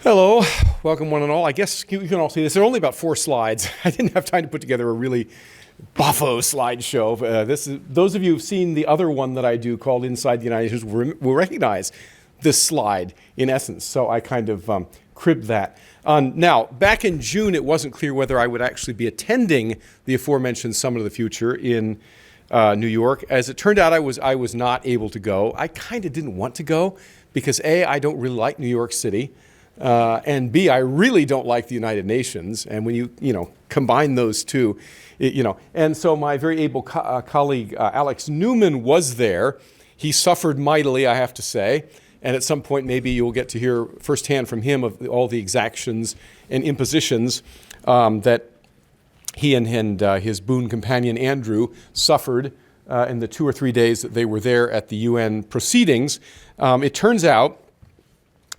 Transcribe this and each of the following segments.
Hello, welcome one and all. I guess you can all see this. There are only about 4 slides. I didn't have time to put together a really buffo slideshow. Those of you who've seen the other one that I do called Inside the United Nations will recognize this slide in essence. So I kind of cribbed that. Now, back in June, it wasn't clear whether I would actually be attending the aforementioned Summit of the Future in New York. As it turned out, I was not able to go. I kind of didn't want to go because A, I don't really like New York City. And B, I really don't like the United Nations. And when you combine those two, and so my very able colleague, Alex Newman, was there. He suffered mightily, I have to say. And at some point, maybe you'll get to hear firsthand from him of all the exactions and impositions that he and his boon companion, Andrew, suffered in the 2 or 3 days that they were there at the UN proceedings. It turns out,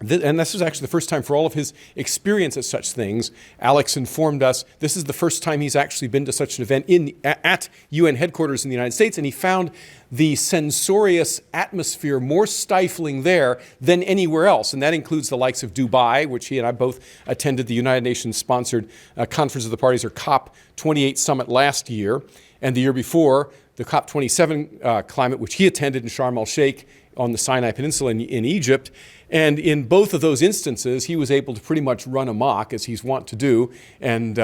and this was actually the first time for all of his experience at such things, Alex informed us this is the first time he's actually been to such an event at UN headquarters in the United States, and he found the censorious atmosphere more stifling there than anywhere else. And that includes the likes of Dubai, which he and I both attended the United Nations-sponsored Conference of the Parties, or COP28 summit last year, and the year before, the COP27 climate, which he attended in Sharm el-Sheikh on the Sinai Peninsula in Egypt. And in both of those instances, he was able to pretty much run amok, as he's wont to do, and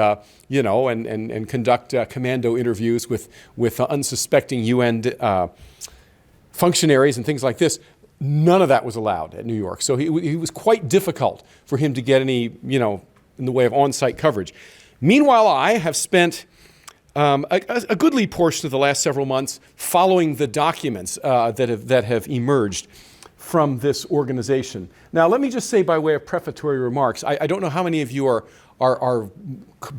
conduct commando interviews with unsuspecting UN functionaries and things like this. None of that was allowed at New York. So he was quite difficult for him to get any, in the way of on-site coverage. Meanwhile, I have spent a goodly portion of the last several months following the documents that have emerged from this organization. Now, let me just say by way of prefatory remarks, I don't know how many of you are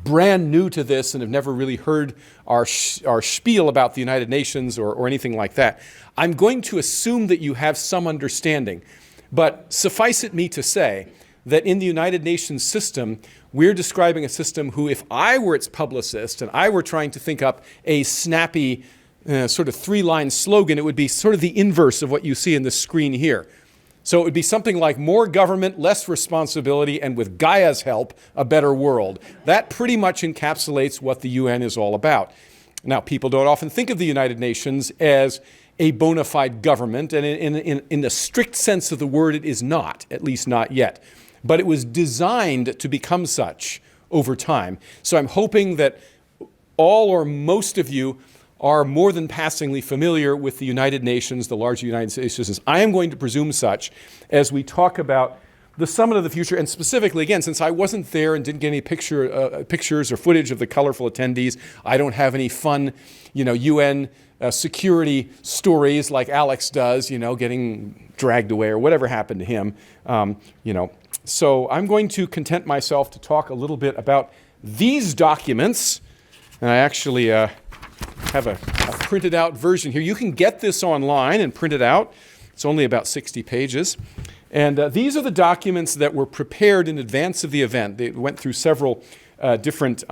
brand new to this and have never really heard our spiel about the United Nations or anything like that. I'm going to assume that you have some understanding, but suffice it me to say that in the United Nations system, we're describing a system who, if I were its publicist and I were trying to think up a snappy sort of 3-line slogan, it would be sort of the inverse of what you see in the screen here. So it would be something like more government, less responsibility, and with Gaia's help, a better world. That pretty much encapsulates what the UN is all about. Now, people don't often think of the United Nations as a bona fide government, and in the strict sense of the word, it is not, at least not yet. But it was designed to become such over time. So I'm hoping that all or most of you are more than passingly familiar with the United Nations, the larger United Nations. I am going to presume such as we talk about the Summit of the Future, and specifically, again, since I wasn't there and didn't get any pictures or footage of the colorful attendees, I don't have any fun, UN security stories like Alex does, getting dragged away or whatever happened to him, So I'm going to content myself to talk a little bit about these documents, and I actually have a printed out version here. You can get this online and print it out. It's only about 60 pages. And these are the documents that were prepared in advance of the event. They went through several different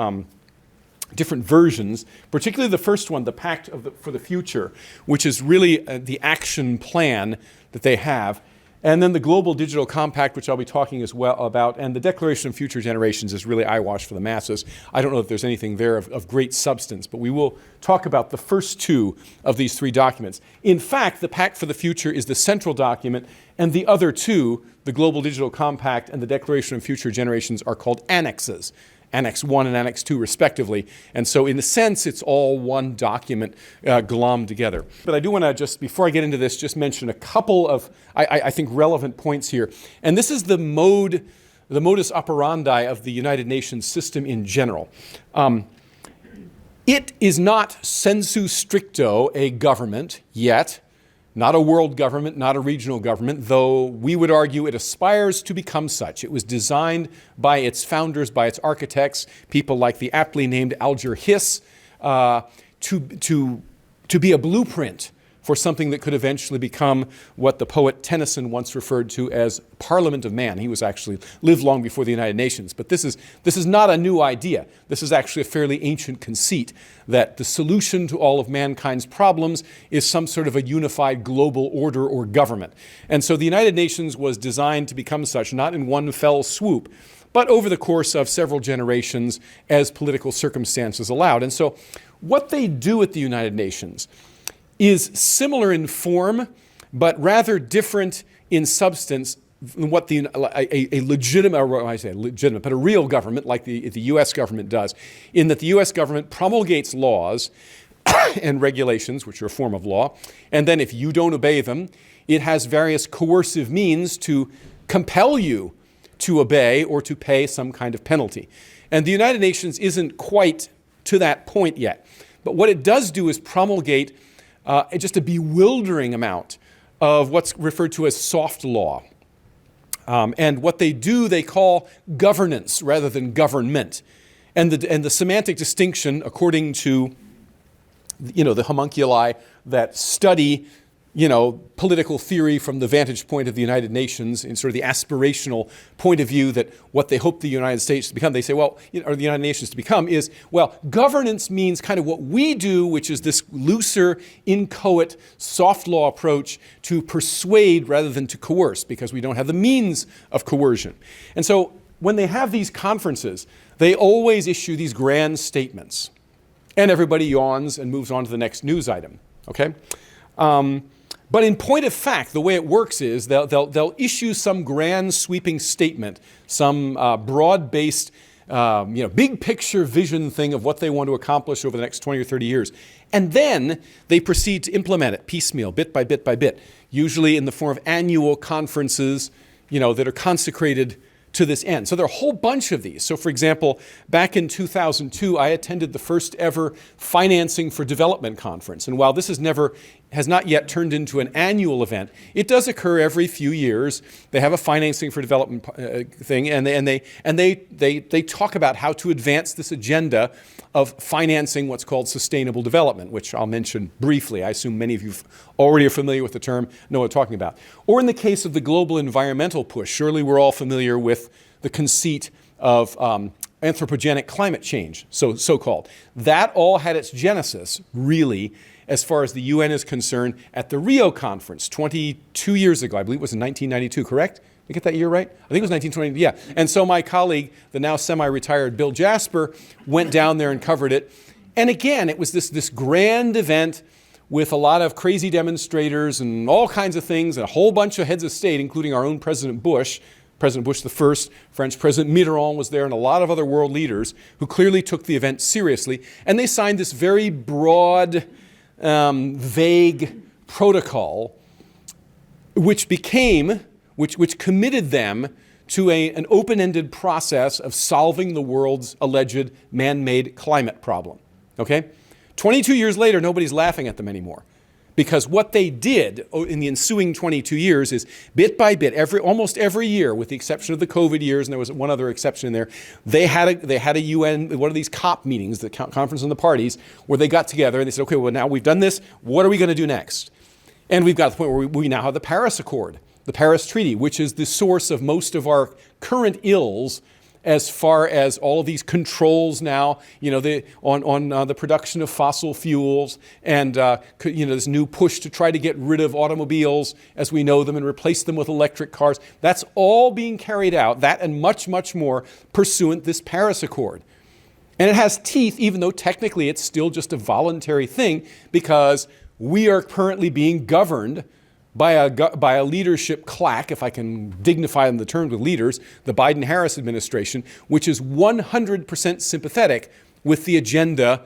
versions, particularly the first one, the Pact for the Future, which is really the action plan that they have. And then the Global Digital Compact, which I'll be talking as well about, and the Declaration of Future Generations is really eyewash for the masses. I don't know if there's anything there of great substance, but we will talk about the first 2 of these 3 documents. In fact, the Pact for the Future is the central document, and the other 2, the Global Digital Compact and the Declaration of Future Generations, are called annexes. Annex 1 and Annex 2 respectively. And so in a sense, it's all one document glommed together. But I do want to just, before I get into this, just mention a couple of, I think, relevant points here. And this is the modus operandi of the United Nations system in general. It is not sensu stricto a government yet, not a world government, not a regional government, though we would argue it aspires to become such. It was designed by its founders, by its architects, people like the aptly named Alger Hiss, to be a blueprint for something that could eventually become what the poet Tennyson once referred to as Parliament of Man. He was actually lived long before the United Nations. But this is not a new idea. This is actually a fairly ancient conceit that the solution to all of mankind's problems is some sort of a unified global order or government. And so the United Nations was designed to become such, not in one fell swoop, but over the course of several generations as political circumstances allowed. And so what they do at the United Nations is similar in form, but rather different in substance than what a legitimate, or I say legitimate, but a real government like the U.S. government does, in that the U.S. government promulgates laws and regulations, which are a form of law, and then if you don't obey them, it has various coercive means to compel you to obey or to pay some kind of penalty. And the United Nations isn't quite to that point yet. But what it does do is promulgate just a bewildering amount of what's referred to as soft law. And what they do, they call governance rather than government. And the semantic distinction, according to the homunculi that study political theory from the vantage point of the United Nations in sort of the aspirational point of view that what they hope the United States to become, they say, or the United Nations to become is, governance means kind of what we do, which is this looser, inchoate, soft law approach to persuade rather than to coerce, because we don't have the means of coercion. And so when they have these conferences, they always issue these grand statements. And everybody yawns and moves on to the next news item, okay? But in point of fact, the way it works is they'll issue some grand sweeping statement, some broad-based, big picture vision thing of what they want to accomplish over the next 20 or 30 years. And then they proceed to implement it piecemeal, bit by bit by bit, usually in the form of annual conferences, that are consecrated to this end. So there are a whole bunch of these. So for example, back in 2002, I attended the first ever Financing for Development conference. And while this has not yet turned into an annual event, it does occur every few years. They have a Financing for Development thing, and they talk about how to advance this agenda of financing what's called sustainable development, which I'll mention briefly. I assume many of you already are familiar with the term, know what I'm talking about. Or in the case of the global environmental push, surely we're all familiar with the conceit of anthropogenic climate change, so-called. That all had its genesis, really, as far as the UN is concerned, at the Rio conference 22 years ago. I believe it was in 1992, correct? Did I get that year right? I think it was 1920, yeah. And so my colleague, the now semi-retired Bill Jasper, went down there and covered it. And again, it was this grand event with a lot of crazy demonstrators and all kinds of things, and a whole bunch of heads of state, including our own President Bush I, French President Mitterrand was there, and a lot of other world leaders who clearly took the event seriously. And they signed this very broad, vague protocol, which committed them to an open-ended process of solving the world's alleged man-made climate problem. Okay? 22 years later, nobody's laughing at them anymore. Because what they did in the ensuing 22 years is bit by bit, almost every year, with the exception of the COVID years, and there was one other exception in there, they had a UN, one of these COP meetings, the Conference on the Parties, where they got together and they said, okay, well, now we've done this, what are we going to do next? And we've got to the point where we now have the Paris Accord, the Paris Treaty, which is the source of most of our current ills as far as all of these controls now, on the production of fossil fuels and this new push to try to get rid of automobiles as we know them and replace them with electric cars. That's all being carried out, that and much, much more, pursuant this Paris Accord. And it has teeth, even though technically it's still just a voluntary thing, because we are currently being governed by a leadership claque, if I can dignify them the terms with leaders, the Biden-Harris administration, which is 100% sympathetic with the agenda,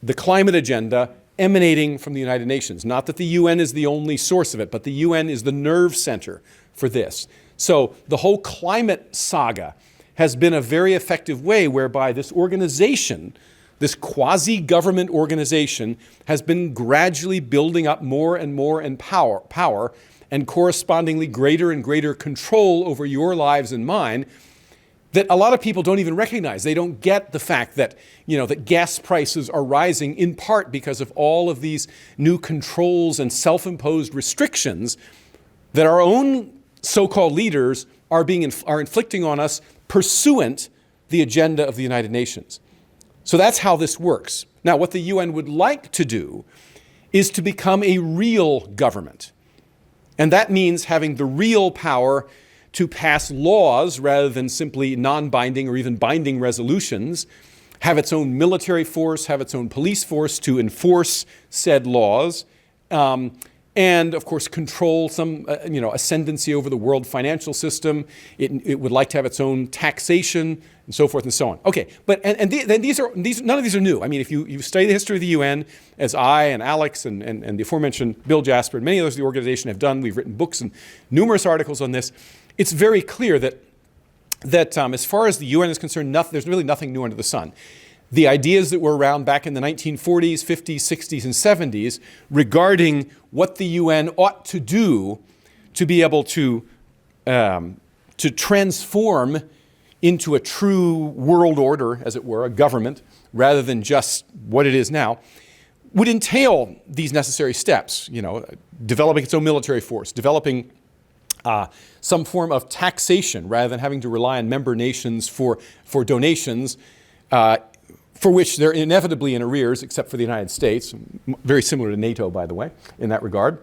the climate agenda, emanating from the United Nations. Not that the UN is the only source of it, but the UN is the nerve center for this. So the whole climate saga has been a very effective way whereby this organization, this quasi-government organization, has been gradually building up more and more in power and correspondingly greater and greater control over your lives and mine, that a lot of people don't even recognize. They don't get the fact that, that gas prices are rising in part because of all of these new controls and self-imposed restrictions that our own so-called leaders are inflicting on us pursuant the agenda of the United Nations. So that's how this works. Now, what the UN would like to do is to become a real government. And that means having the real power to pass laws rather than simply non-binding or even binding resolutions, have its own military force, have its own police force to enforce said laws, and of course control some ascendancy over the world financial system. It would like to have its own taxation and so forth and so on. Okay, but then none of these are new. I mean, if you study the history of the UN, as I and Alex and the aforementioned Bill Jasper and many others of the organization have done, we've written books and numerous articles on this. It's very clear that as far as the UN is concerned, there's really nothing new under the sun. The ideas that were around back in the 1940s, 50s, 60s, and 70s regarding what the UN ought to do to be able to transform into a true world order, as it were, a government, rather than just what it is now, would entail these necessary steps, developing its own military force, developing some form of taxation rather than having to rely on member nations for donations, for which they're inevitably in arrears, except for the United States, very similar to NATO, by the way, in that regard.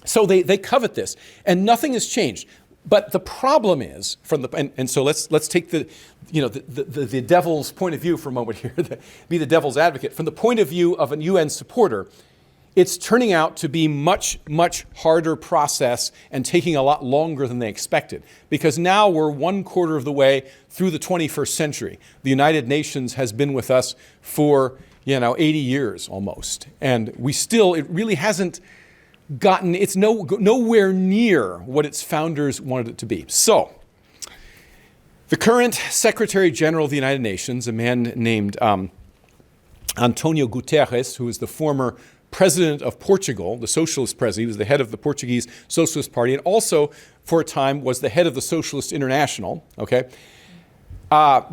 So they covet this, and nothing has changed. But the problem is, and so let's take the devil's point of view for a moment here, be the devil's advocate. From the point of view of a UN supporter, it's turning out to be much, much harder process and taking a lot longer than they expected. Because now we're 1/4 of the way through the 21st century. The United Nations has been with us for, 80 years almost. And it really hasn't gotten, it's nowhere near what its founders wanted it to be. So, the current Secretary General of the United Nations, a man named Antonio Guterres, who is the former president of Portugal, the socialist president, he was the head of the Portuguese Socialist Party, and also, for a time, was the head of the Socialist International, okay,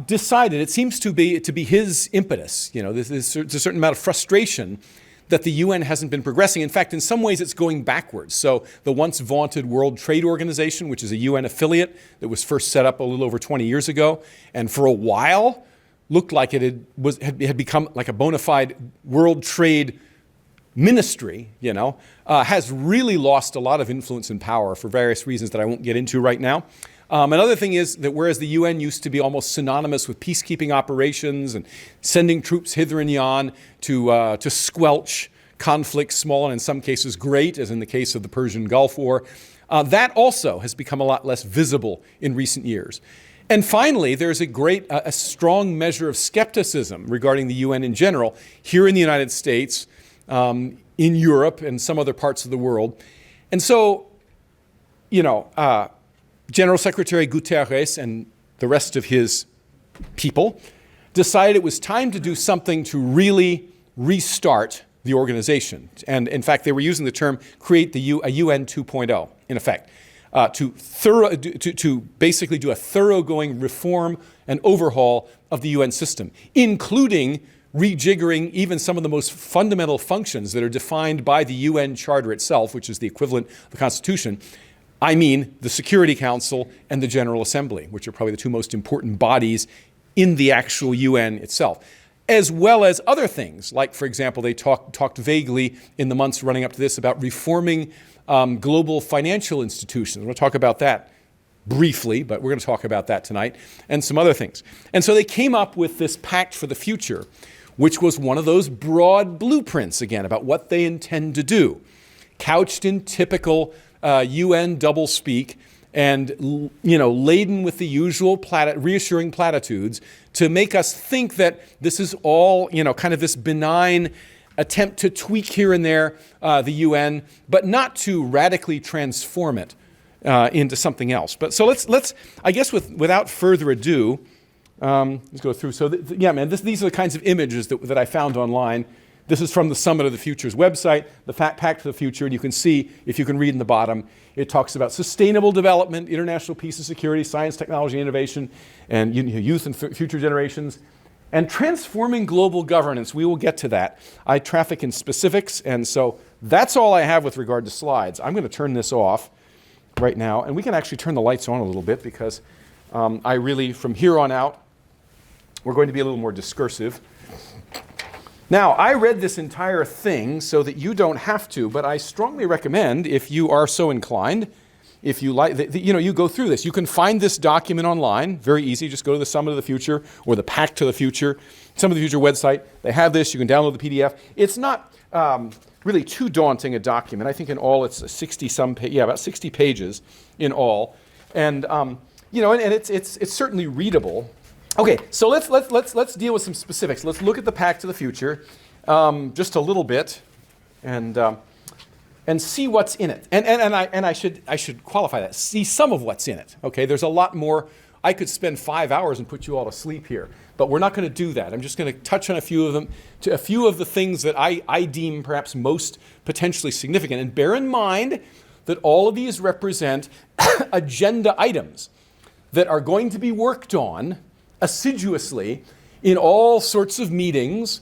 decided, it seems to be his impetus, there's a certain amount of frustration that the UN hasn't been progressing. In fact, in some ways, it's going backwards. So the once vaunted World Trade Organization, which is a UN affiliate that was first set up a little over 20 years ago, and for a while looked like it had become like a bona fide world trade ministry, has really lost a lot of influence and power for various reasons that I won't get into right now. Another thing is that whereas the UN used to be almost synonymous with peacekeeping operations and sending troops hither and yon to squelch conflicts, small and in some cases great, as in the case of the Persian Gulf War, that also has become a lot less visible in recent years. And finally, there's a strong measure of skepticism regarding the UN in general here in the United States, in Europe and some other parts of the world. And so, General Secretary Guterres and the rest of his people decided it was time to do something to really restart the organization. And in fact, they were using the term create a UN 2.0, in effect, to basically do a thoroughgoing reform and overhaul of the UN system, including rejiggering even some of the most fundamental functions that are defined by the UN Charter itself, which is the equivalent of the Constitution. I mean the Security Council and the General Assembly, which are probably the two most important bodies in the actual UN itself, as well as other things, like, for example, they talked vaguely in the months running up to this about reforming global financial institutions. We'll talk about that briefly, but we're going to talk about that tonight, and some other things. And so they came up with this Pact for the Future, which was one of those broad blueprints, again, about what they intend to do, couched in typical UN doublespeak and, laden with the usual reassuring platitudes to make us think that this is all, kind of this benign attempt to tweak here and there the UN, but not to radically transform it into something else. But so let's I guess without further ado, let's go through. So these are the kinds of images that I found online This is from the Summit of the Future's website, the Pact of the Future. And you can see, if you can read in the bottom, it talks about sustainable development, international peace and security, science, technology, innovation, and youth and future generations, and transforming global governance. We will get to that. I traffic in specifics, and so that's all I have with regard to slides. I'm going to turn this off right now, and we can actually turn the lights on a little bit because I really, from here on out, we're going to be a little more discursive. Now, I read this entire thing so that you don't have to, but I strongly recommend, if you are so inclined, if you like, you go through this. You can find this document online, very easy. Just go to the Summit of the Future or the Pact to the Future, Summit of the Future website. They have this. You can download the PDF. It's not really too daunting a document. I think in all it's 60-some, about 60 pages in all, and and it's certainly readable. Okay, so let's deal with some specifics. Let's look at the Pact to the Future just a little bit, and see what's in it. And I should qualify that. See some of what's in it. Okay, there's a lot more. I could spend 5 hours and put you all to sleep here, but we're not going to do that. I'm just going to touch on a few of them, to a few of the things that I deem perhaps most potentially significant. And bear in mind that all of these represent agenda items that are going to be worked on assiduously in all sorts of meetings,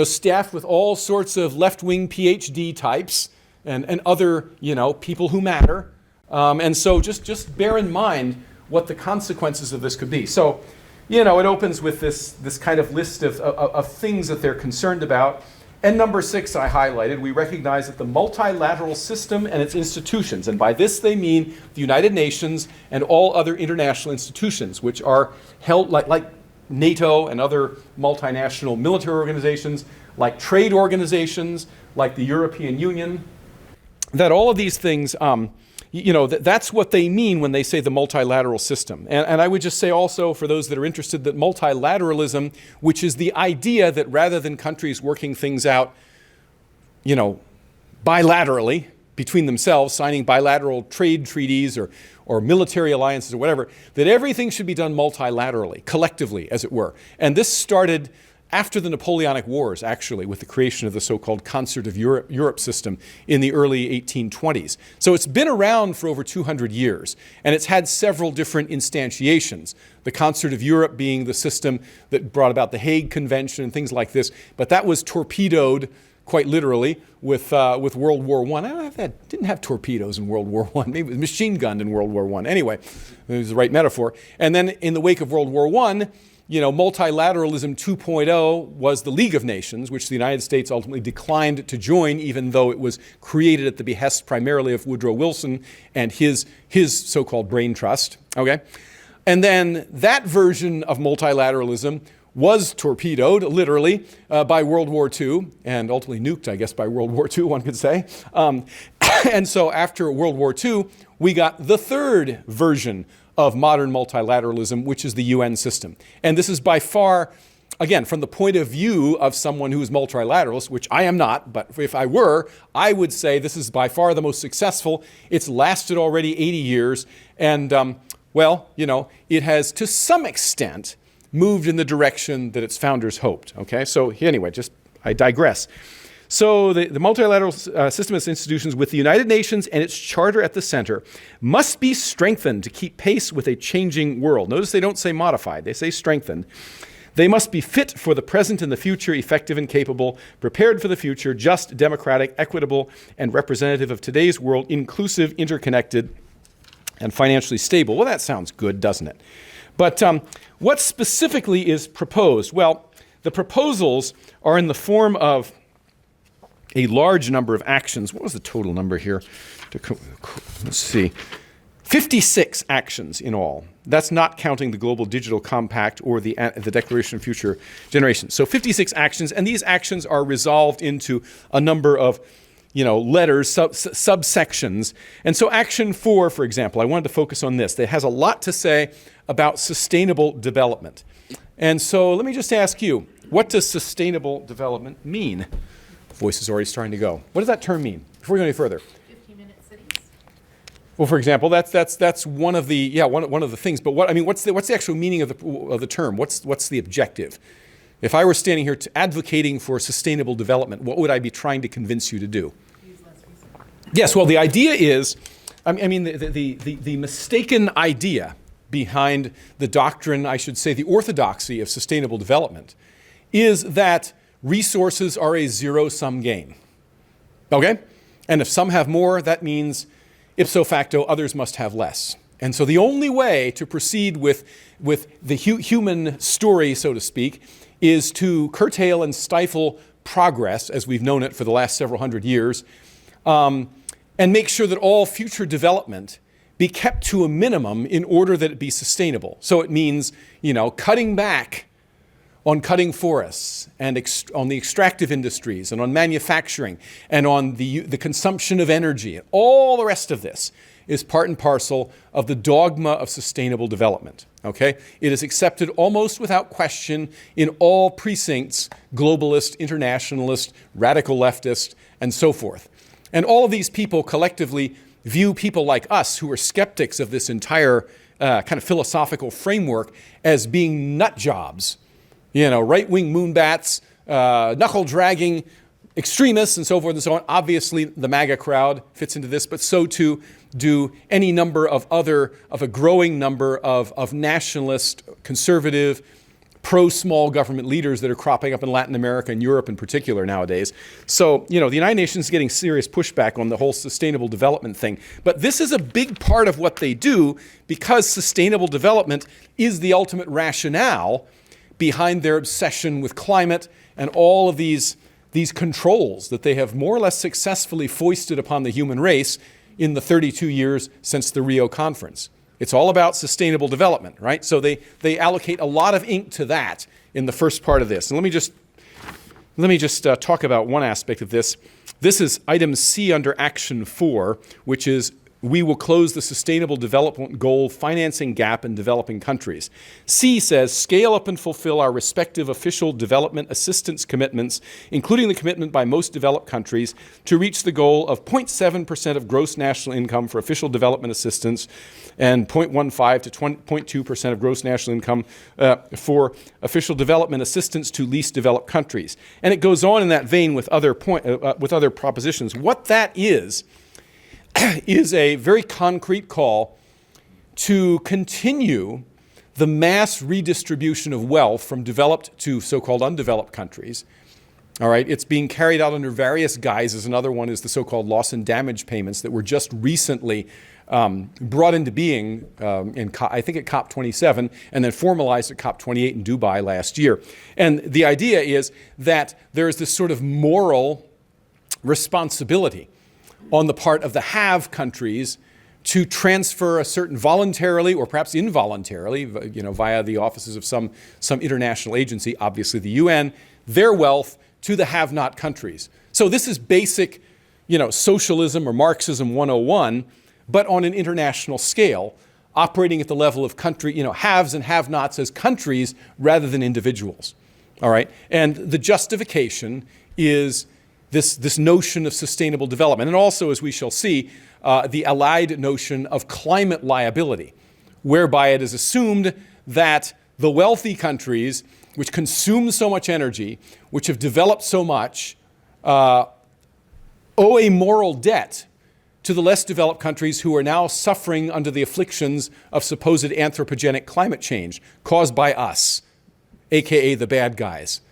staffed with all sorts of left-wing PhD types and other, people who matter. And so just bear in mind what the consequences of this could be. So, it opens with this kind of list of things that they're concerned about. And number 6 I highlighted, we recognize that the multilateral system and its institutions, and by this they mean the United Nations and all other international institutions, which are held like NATO and other multinational military organizations, like trade organizations, like the European Union, that all of these things, that's what they mean when they say the multilateral system. And I would just say also, for those that are interested, that multilateralism, which is the idea that rather than countries working things out, bilaterally between themselves, signing bilateral trade treaties or military alliances or whatever, that everything should be done multilaterally, collectively, as it were. And this started after the Napoleonic Wars, actually, with the creation of the so-called Concert of Europe system in the early 1820s. So it's been around for over 200 years, and it's had several different instantiations. The Concert of Europe being the system that brought about the Hague Convention and things like this, but that was torpedoed quite literally with World War I. Didn't have torpedoes in World War I. Maybe it was machine gunned in World War I. Anyway, it was the right metaphor. And then in the wake of World War I, multilateralism 2.0 was the League of Nations, which the United States ultimately declined to join, even though it was created at the behest primarily of Woodrow Wilson and his so-called brain trust. Okay, and then that version of multilateralism was torpedoed, literally, by World War II, and ultimately nuked, I guess, by World War II, one could say. And so after World War II, we got the third version of modern multilateralism, which is the UN system. And this is by far, again, from the point of view of someone who is multilateralist, which I am not, but if I were, I would say this is by far the most successful. It's lasted already 80 years, and, it has, to some extent, moved in the direction that its founders hoped. Okay, so anyway, I digress. So the multilateral system of institutions with the United Nations and its charter at the center must be strengthened to keep pace with a changing world. Notice they don't say modified, they say strengthened. They must be fit for the present and the future, effective and capable, prepared for the future, just, democratic, equitable, and representative of today's world, inclusive, interconnected, and financially stable. Well, that sounds good, doesn't it? But what specifically is proposed? Well, the proposals are in the form of a large number of actions. What was the total number here? Let's see. 56 actions in all. That's not counting the Global Digital Compact or the Declaration of Future Generations. So 56 actions, and these actions are resolved into a number of letters, subsections. And so action 4, for example, I wanted to focus on this. It has a lot to say about sustainable development. And so let me just ask you, what does sustainable development mean? Voice is already starting to go. What does that term mean? Before we go any further. 15-minute cities. Well, for example, that's one of the things. But what's the actual meaning of the term? What's the objective? If I were standing here advocating for sustainable development, what would I be trying to convince you to do? Use less resources. Yes, well, the idea is, the mistaken idea behind the doctrine, I should say the orthodoxy of sustainable development, is that resources are a zero-sum game. Okay? And if some have more, that means ipso facto others must have less. And so the only way to proceed with the human story, so to speak, is to curtail and stifle progress, as we've known it for the last several hundred years, and make sure that all future development be kept to a minimum in order that it be sustainable. So it means, cutting back on cutting forests and on the extractive industries and on manufacturing and on the consumption of energy. All the rest of this is part and parcel of the dogma of sustainable development. Okay? It is accepted almost without question in all precincts, globalist, internationalist, radical leftist, and so forth. And all of these people collectively view people like us who are skeptics of this entire kind of philosophical framework as being nut jobs. Right-wing moonbats, knuckle-dragging extremists, and so forth and so on. Obviously, the MAGA crowd fits into this, but so too do any number of a growing number of nationalist, conservative, pro-small government leaders that are cropping up in Latin America and Europe in particular nowadays. So, the United Nations is getting serious pushback on the whole sustainable development thing. But this is a big part of what they do because sustainable development is the ultimate rationale behind their obsession with climate and all of these controls that they have more or less successfully foisted upon the human race in the 32 years since the Rio conference. It's all about sustainable development, right? So they allocate a lot of ink to that in the first part of this. And let me just talk about one aspect of this. This is item C under action 4, which is we will close the sustainable development goal financing gap in developing countries. C says, scale up and fulfill our respective official development assistance commitments, including the commitment by most developed countries to reach the goal of 0.7% of gross national income for official development assistance and 0.15 to 0.2% of gross national income for official development assistance to least developed countries. And it goes on in that vein with other propositions. What that is a very concrete call to continue the mass redistribution of wealth from developed to so-called undeveloped countries. All right, it's being carried out under various guises. Another one is the so-called loss and damage payments that were just recently brought into being I think at COP27 and then formalized at COP28 in Dubai last year. And the idea is that there is this sort of moral responsibility on the part of the have countries to transfer a certain voluntarily or perhaps involuntarily, via the offices of some international agency, obviously the UN, their wealth to the have-not countries. So this is basic, socialism or Marxism 101, but on an international scale, operating at the level of country, haves and have-nots as countries rather than individuals. All right, and the justification is this notion of sustainable development, and also, as we shall see, the allied notion of climate liability, whereby it is assumed that the wealthy countries, which consume so much energy, which have developed so much, owe a moral debt to the less developed countries who are now suffering under the afflictions of supposed anthropogenic climate change caused by us, aka the bad guys,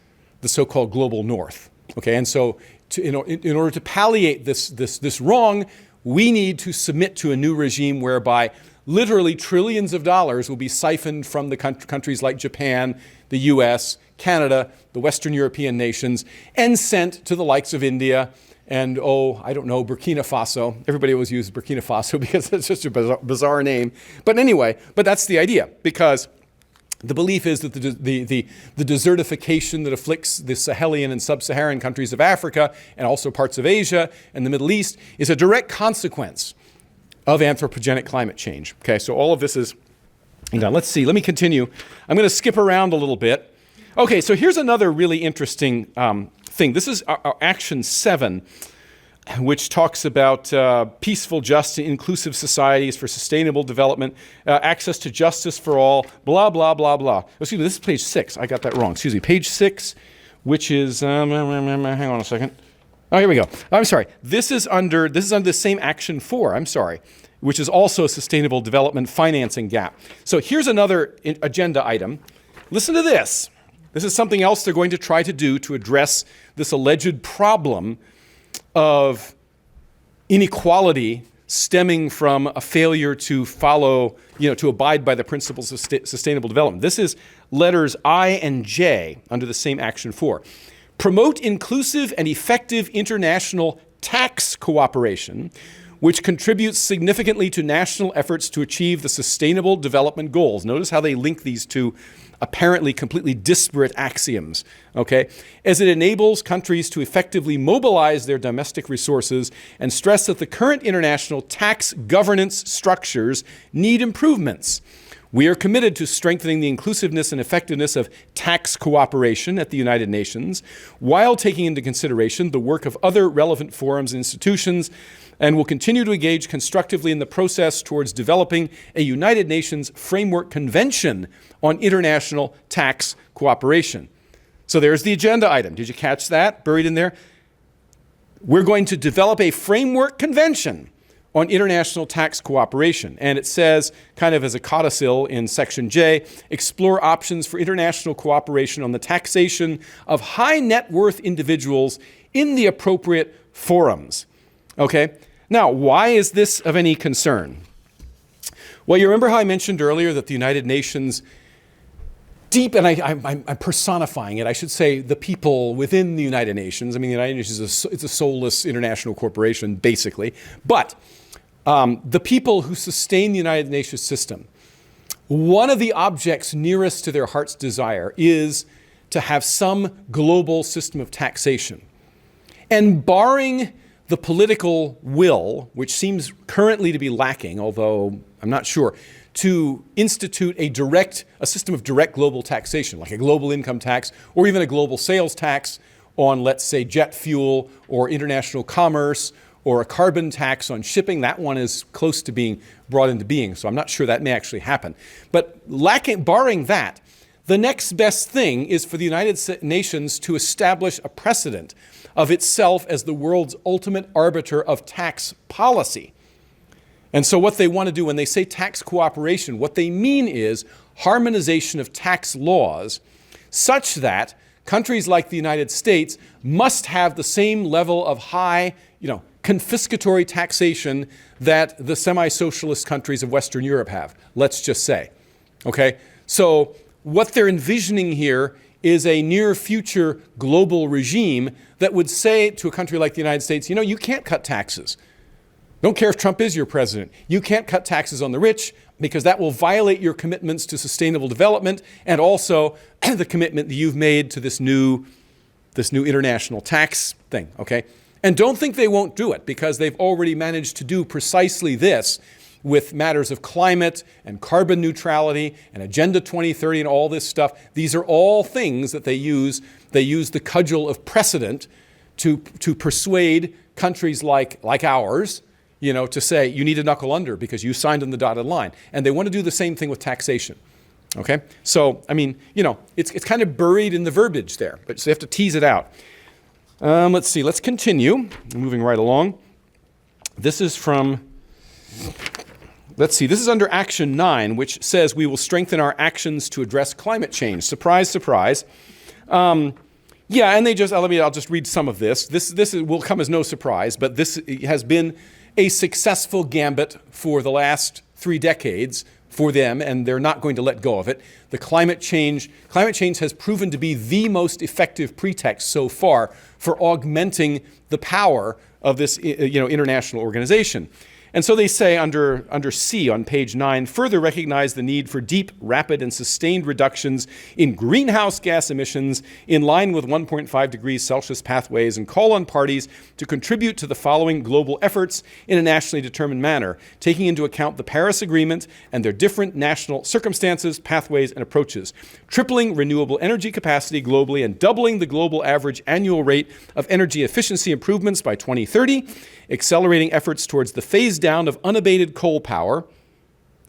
the so-called global north. Okay, and so in order to palliate this wrong, we need to submit to a new regime whereby literally trillions of dollars will be siphoned from the countries like Japan, the US, Canada, the Western European nations, and sent to the likes of India and, Burkina Faso. Everybody always uses Burkina Faso because it's just a bizarre name. But anyway, that's the idea, because the belief is that the desertification that afflicts the Sahelian and sub-Saharan countries of Africa and also parts of Asia and the Middle East is a direct consequence of anthropogenic climate change. Okay, so all of this is, let's see, let me continue. I'm going to skip around a little bit. Okay, so here's another really interesting thing. This is our Action 7. which talks about peaceful, just, and inclusive societies for sustainable development, access to justice for all, blah, blah, blah, blah. Excuse me, this is page 6. I got that wrong. Excuse me, page 6, which is, hang on a second. Oh, here we go. I'm sorry. This is under the same action 4, I'm sorry, which is also sustainable development financing gap. So here's another agenda item. Listen to this. This is something else they're going to try to do to address this alleged problem of inequality stemming from a failure to follow, to abide by the principles of sustainable development. This is letters I and J under the same action 4. Promote inclusive and effective international tax cooperation, which contributes significantly to national efforts to achieve the sustainable development goals. Notice how they link these two apparently completely disparate axioms, okay? As it enables countries to effectively mobilize their domestic resources and stress that the current international tax governance structures need improvements. We are committed to strengthening the inclusiveness and effectiveness of tax cooperation at the United Nations while taking into consideration the work of other relevant forums and institutions, and will continue to engage constructively in the process towards developing a United Nations Framework Convention on International Tax Cooperation. So there's the agenda item. Did you catch that buried in there? We're going to develop a framework convention on international tax cooperation. And it says, kind of as a codicil in section J, explore options for international cooperation on the taxation of high net worth individuals in the appropriate forums. Okay? Now, why is this of any concern? Well, you remember how I mentioned earlier that the United Nations, and I'm personifying it, I should say the people within the United Nations. I mean, the United Nations it's a soulless international corporation, basically. But the people who sustain the United Nations system, one of the objects nearest to their heart's desire is to have some global system of taxation. And barring the political will, which seems currently to be lacking, although I'm not sure, to institute a system of direct global taxation, like a global income tax or even a global sales tax on, let's say, jet fuel or international commerce, or a carbon tax on shipping. That one is close to being brought into being, so I'm not sure that may actually happen. But barring that, the next best thing is for the United Nations to establish a precedent of itself as the world's ultimate arbiter of tax policy. And so what they want to do when they say tax cooperation, what they mean is harmonization of tax laws such that countries like the United States must have the same level of high, confiscatory taxation that the semi-socialist countries of Western Europe have, let's just say. Okay? So what they're envisioning here is a near future global regime that would say to a country like the United States, you can't cut taxes. Don't care if Trump is your president. You can't cut taxes on the rich because that will violate your commitments to sustainable development and also the commitment that you've made to this new international tax thing, okay? And don't think they won't do it because they've already managed to do precisely this with matters of climate and carbon neutrality and Agenda 2030 and all this stuff. These are all things that they use. They use the cudgel of precedent to persuade countries like ours, to say you need to knuckle under because you signed on the dotted line. And they want to do the same thing with taxation. Okay? So, it's kind of buried in the verbiage there, but so you have to tease it out. Let's see. Let's continue. Moving right along. This is this is under Action 9, which says we will strengthen our actions to address climate change. Surprise, surprise. And I'll just read some of this. This will come as no surprise, but this has been a successful gambit for the last 3 decades for them, and they're not going to let go of it. The climate change has proven to be the most effective pretext so far for augmenting the power of this international organization. And so they say under C on page 9, further recognize the need for deep, rapid, and sustained reductions in greenhouse gas emissions in line with 1.5 degrees Celsius pathways, and call on parties to contribute to the following global efforts in a nationally determined manner, taking into account the Paris Agreement and their different national circumstances, pathways, and approaches. Tripling renewable energy capacity globally and doubling the global average annual rate of energy efficiency improvements by 2030, accelerating efforts towards the phase down of unabated coal power.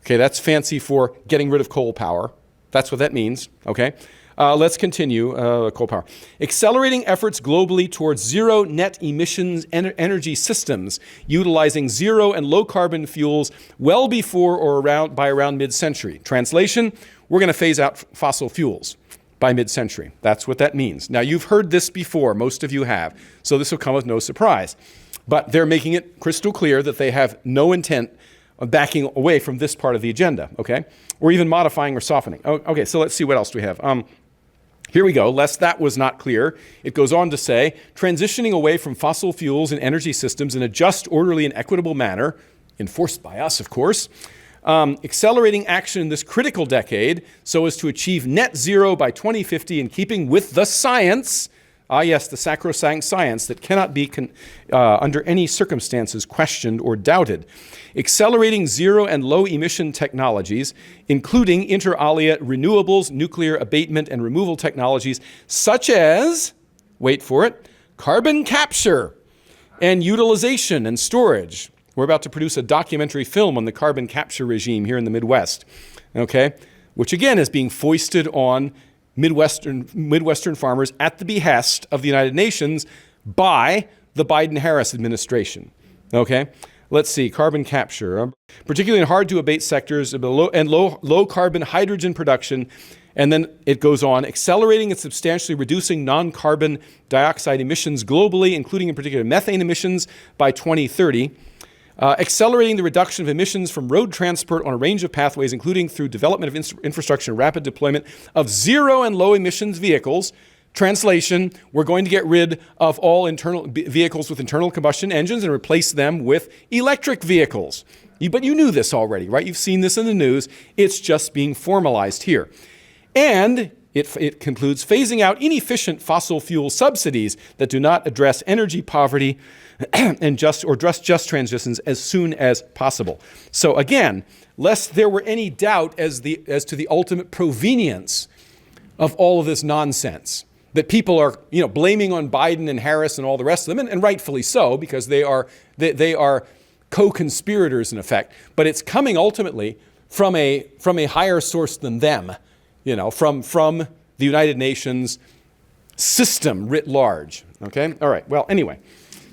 Okay, that's fancy for getting rid of coal power. That's what that means, okay? Let's continue, coal power. Accelerating efforts globally towards zero net emissions energy systems, utilizing zero and low carbon fuels well before or by around mid-century. Translation, we're going to phase out fossil fuels by mid-century. That's what that means. Now, you've heard this before. Most of you have. So this will come as no surprise. But they're making it crystal clear that they have no intent of backing away from this part of the agenda, okay? Or even modifying or softening. Okay, so let's see what else do we have. Here we go. Lest that was not clear, it goes on to say, transitioning away from fossil fuels and energy systems in a just, orderly, and equitable manner, enforced by us, of course, accelerating action in this critical decade so as to achieve net zero by 2050 in keeping with the science. Yes, the sacrosanct science that cannot be under any circumstances questioned or doubted. Accelerating zero and low emission technologies, including inter alia renewables, nuclear abatement and removal technologies, such as, wait for it, carbon capture and utilization and storage. We're about to produce a documentary film on the carbon capture regime here in the Midwest, okay, which again is being foisted on Midwestern farmers at the behest of the United Nations by the Biden-Harris administration. Okay, let's see, carbon capture, particularly in hard-to-abate sectors and low-carbon hydrogen production, and then it goes on, accelerating and substantially reducing non-carbon dioxide emissions globally, including in particular methane emissions by 2030. Accelerating the reduction of emissions from road transport on a range of pathways, including through development of infrastructure and rapid deployment of zero and low emissions vehicles. Translation, we're going to get rid of all internal vehicles with internal combustion engines and replace them with electric vehicles. But you knew this already, right? You've seen this in the news. It's just being formalized here. And it concludes phasing out inefficient fossil fuel subsidies that do not address energy poverty and address just transitions as soon as possible. So again, lest there were any doubt as to the ultimate provenience of all of this nonsense that people are, blaming on Biden and Harris and all the rest of them, and rightfully so, because they are co-conspirators in effect. But it's coming ultimately from a higher source than them, from the United Nations system writ large. Okay. All right. Well, anyway.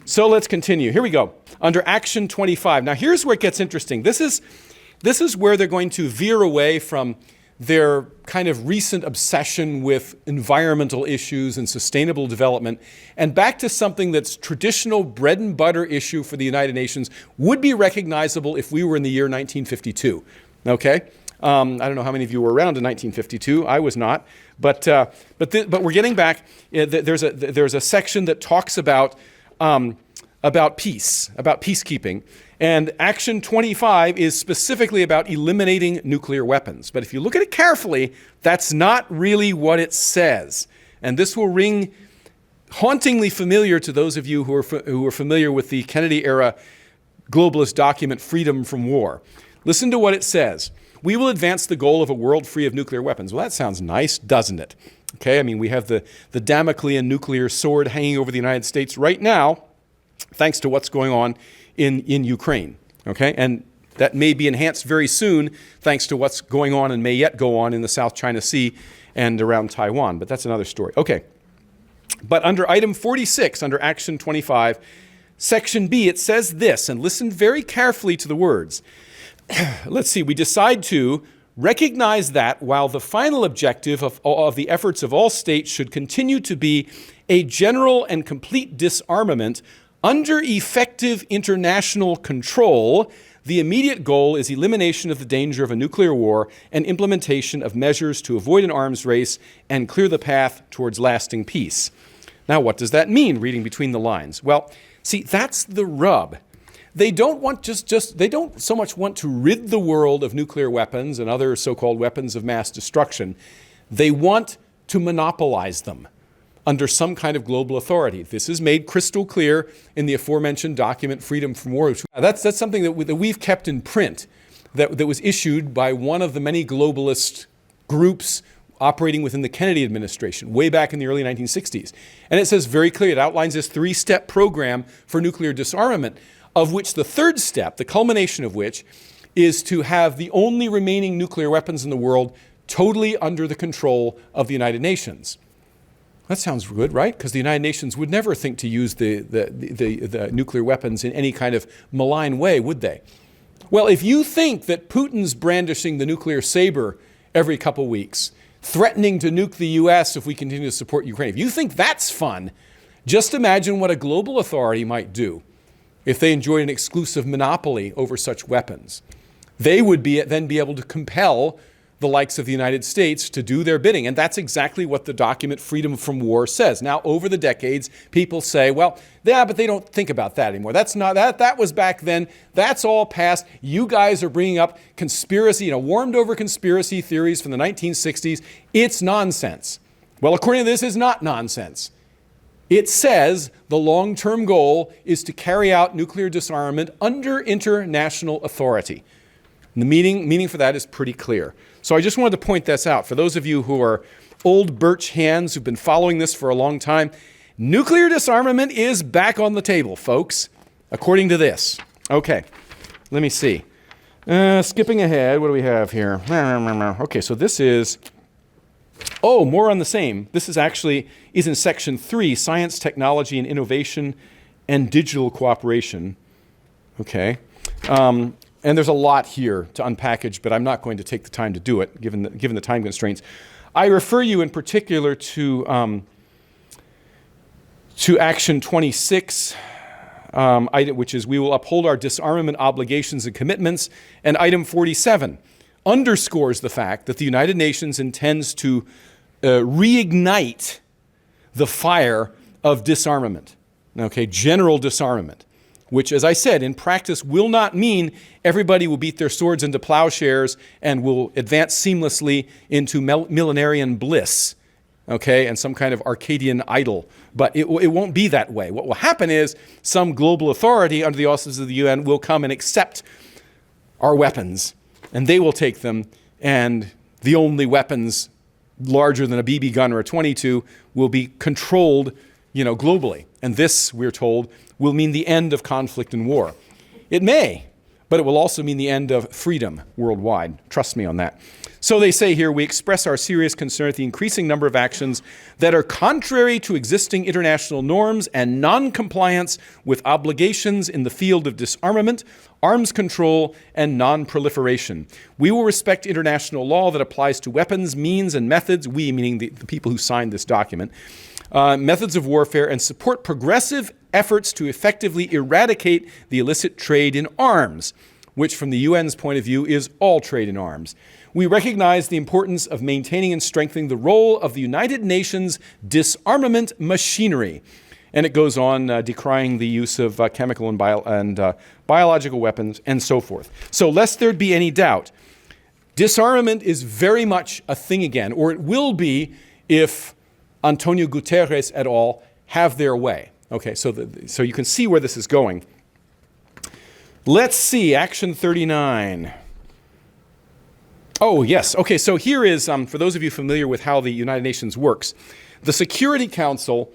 So let's continue. Here we go. Under Action 25. Now here's where it gets interesting. This is where they're going to veer away from their kind of recent obsession with environmental issues and sustainable development and back to something that's traditional bread and butter issue for the United Nations, would be recognizable if we were in the year 1952. Okay? I don't know how many of you were around in 1952. I was not. But we're getting back. There's a section that talks about peace, about peacekeeping. And Action 25 is specifically about eliminating nuclear weapons. But if you look at it carefully, that's not really what it says. And this will ring hauntingly familiar to those of you who are familiar with the Kennedy-era globalist document, Freedom from War. Listen to what it says. We will advance the goal of a world free of nuclear weapons. Well, that sounds nice, doesn't it? Okay, I mean, we have the Damoclean nuclear sword hanging over the United States right now, thanks to what's going on in Ukraine. Okay, and that may be enhanced very soon, thanks to what's going on and may yet go on in the South China Sea and around Taiwan. But that's another story. Okay, but under item 46, under Action 25, Section B, it says this, and listen very carefully to the words. Let's see, we decide to recognize that while the final objective of the efforts of all states should continue to be a general and complete disarmament, under effective international control, the immediate goal is elimination of the danger of a nuclear war and implementation of measures to avoid an arms race and clear the path towards lasting peace. Now, what does that mean, reading between the lines? Well, see, that's the rub. They don't want they don't so much want to rid the world of nuclear weapons and other so-called weapons of mass destruction. They want to monopolize them under some kind of global authority. This is made crystal clear in the aforementioned document, Freedom from War. That's something that we've kept in print, that was issued by one of the many globalist groups operating within the Kennedy administration way back in the early 1960s. And it says very clearly, it outlines this 3-step program for nuclear disarmament, of which the third step, the culmination of which, is to have the only remaining nuclear weapons in the world totally under the control of the United Nations. That sounds good, right? Because the United Nations would never think to use the nuclear weapons in any kind of malign way, would they? Well, if you think that Putin's brandishing the nuclear saber every couple weeks, threatening to nuke the US if we continue to support Ukraine, if you think that's fun, just imagine what a global authority might do if they enjoyed an exclusive monopoly over such weapons. They would then be able to compel the likes of the United States to do their bidding. And that's exactly what the document Freedom from War says. Now, over the decades, people say, well, yeah, but they don't think about that anymore. That was back then. That's all past. You guys are bringing up conspiracy, warmed over conspiracy theories from the 1960s. It's nonsense. Well, according to this, is not nonsense. It says the long-term goal is to carry out nuclear disarmament under international authority. And the meaning for that is pretty clear. So I just wanted to point this out. For those of you who are old Birch hands who've been following this for a long time, nuclear disarmament is back on the table, folks, according to this. Okay, let me see. Skipping ahead, what do we have here? Okay, so this is, more on the same. This is in Section 3, Science, Technology, and Innovation and Digital Cooperation. Okay. And there's a lot here to unpackage, but I'm not going to take the time to do it, given the time constraints. I refer you in particular to Action 26, which is we will uphold our disarmament obligations and commitments, and item 47 underscores the fact that the United Nations intends to reignite the fire of disarmament, general disarmament, which, as I said, in practice will not mean everybody will beat their swords into plowshares and will advance seamlessly into millenarian bliss, and some kind of Arcadian idol. But it won't be that way. What will happen is some global authority under the auspices of the UN will come and accept our weapons, and they will take them, and the only weapons larger than a BB gun or a .22 will be controlled, globally. And this, we're told, will mean the end of conflict and war. It may, but it will also mean the end of freedom worldwide. Trust me on that. So they say here, we express our serious concern at the increasing number of actions that are contrary to existing international norms and non-compliance with obligations in the field of disarmament, arms control, and non-proliferation. We will respect international law that applies to weapons, means, and methods, we meaning the people who signed this document, methods of warfare, and support progressive efforts to effectively eradicate the illicit trade in arms, which from the UN's point of view is all trade in arms. We recognize the importance of maintaining and strengthening the role of the United Nations disarmament machinery. And it goes on decrying the use of chemical and biological weapons and so forth. So lest there be any doubt, disarmament is very much a thing again, or it will be if Antonio Guterres et al. Have their way. Okay, so you can see where this is going. Let's see, Action 39. Oh, yes. Okay, so here is, for those of you familiar with how the United Nations works, the Security Council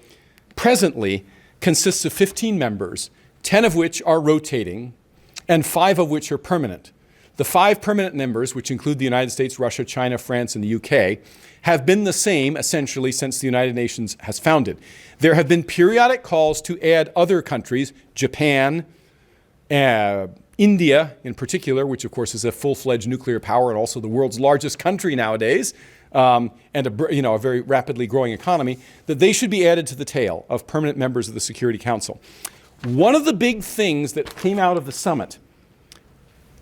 presently consists of 15 members, 10 of which are rotating, and 5 of which are permanent. The 5 permanent members, which include the United States, Russia, China, France, and the UK, have been the same, essentially, since the United Nations has founded. There have been periodic calls to add other countries, Japan, India in particular, which of course is a full-fledged nuclear power and also the world's largest country nowadays, and a very rapidly growing economy, that they should be added to the tail of permanent members of the Security Council. One of the big things that came out of the summit,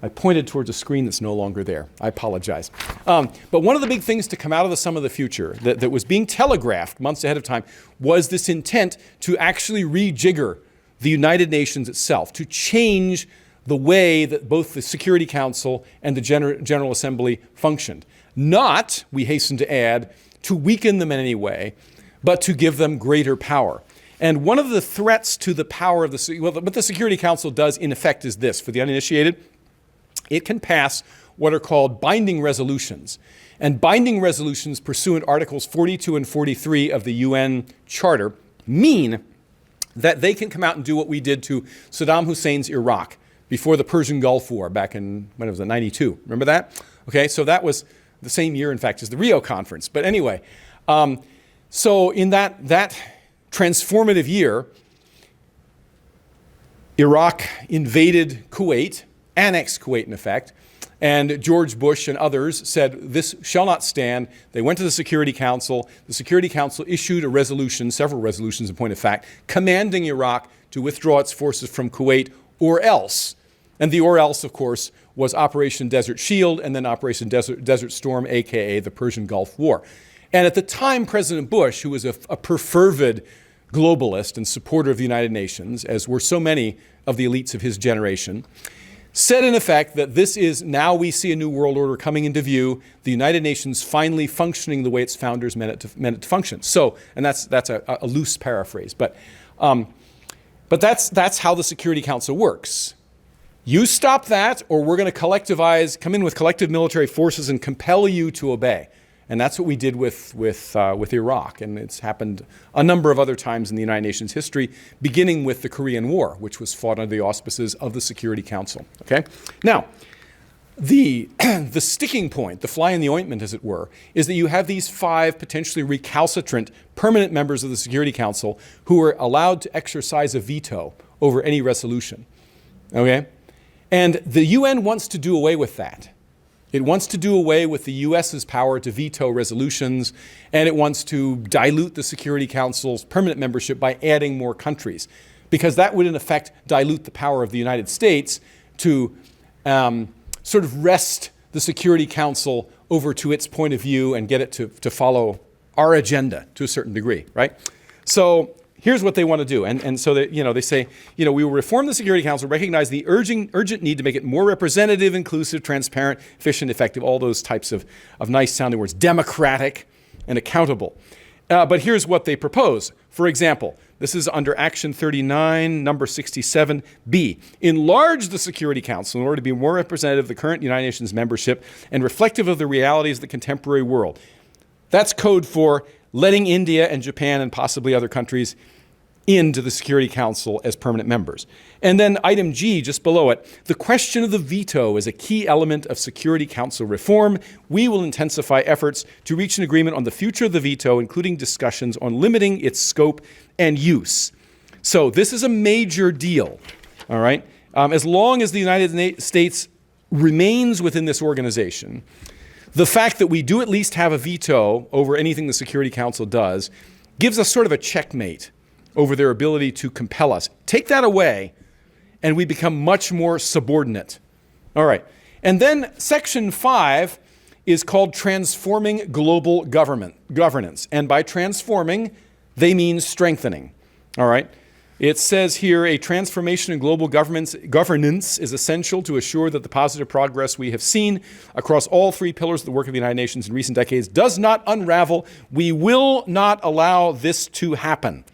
I pointed towards a screen that's no longer there. I apologize. But one of the big things to come out of the Summit of the Future that was being telegraphed months ahead of time was this intent to actually rejigger the United Nations itself, to change the way that both the Security Council and the General Assembly functioned. Not, we hasten to add, to weaken them in any way, but to give them greater power. And one of the threats to the power of what the Security Council does in effect is this. For the uninitiated, it can pass what are called binding resolutions. And binding resolutions pursuant Articles 42 and 43 of the UN Charter mean that they can come out and do what we did to Saddam Hussein's Iraq before the Persian Gulf War back in, when was it, 92? Remember that? Okay, so that was the same year, in fact, as the Rio Conference. But anyway, so in that transformative year, Iraq invaded Kuwait, annexed Kuwait in effect, and George Bush and others said, this shall not stand. They went to the Security Council. The Security Council issued a resolution, several resolutions in point of fact, commanding Iraq to withdraw its forces from Kuwait or else. And the or else, of course, was Operation Desert Shield and then Operation Desert Storm, aka the Persian Gulf War. And at the time, President Bush, who was a perfervid globalist and supporter of the United Nations, as were so many of the elites of his generation, said in effect that this is, now we see a new world order coming into view, the United Nations finally functioning the way its founders meant it to function. So, and that's a loose paraphrase, but that's how the Security Council works. You stop that, or we're going to collectivize, come in with collective military forces and compel you to obey. And that's what we did with Iraq. And it's happened a number of other times in the United Nations history, beginning with the Korean War, which was fought under the auspices of the Security Council. Okay? Now, the sticking point, the fly in the ointment, as it were, is that you have these 5 potentially recalcitrant permanent members of the Security Council who are allowed to exercise a veto over any resolution. Okay? And the UN wants to do away with that. It wants to do away with the US's power to veto resolutions, and it wants to dilute the Security Council's permanent membership by adding more countries, because that would in effect dilute the power of the United States to sort of wrest the Security Council over to its point of view and get it to follow our agenda to a certain degree, right? So here's what they want to do. And so that, they say, we will reform the Security Council, recognize the urgent need to make it more representative, inclusive, transparent, efficient, effective, all those types of nice sounding words, democratic and accountable. But here's what they propose. For example, this is under Action 39, number 67B. Enlarge the Security Council in order to be more representative of the current United Nations membership and reflective of the realities of the contemporary world. That's code for letting India and Japan and possibly other countries into the Security Council as permanent members. And then item G, just below it, the question of the veto is a key element of Security Council reform. We will intensify efforts to reach an agreement on the future of the veto, including discussions on limiting its scope and use. So this is a major deal, all right? As long as the United States remains within this organization, the fact that we do at least have a veto over anything the Security Council does gives us sort of a checkmate over their ability to compel us. Take that away, and we become much more subordinate. All right. And then Section 5 is called Transforming Global Governance. And by transforming, they mean strengthening. All right. It says here, a transformation in global governance is essential to assure that the positive progress we have seen across all 3 pillars of the work of the United Nations in recent decades does not unravel. We will not allow this to happen.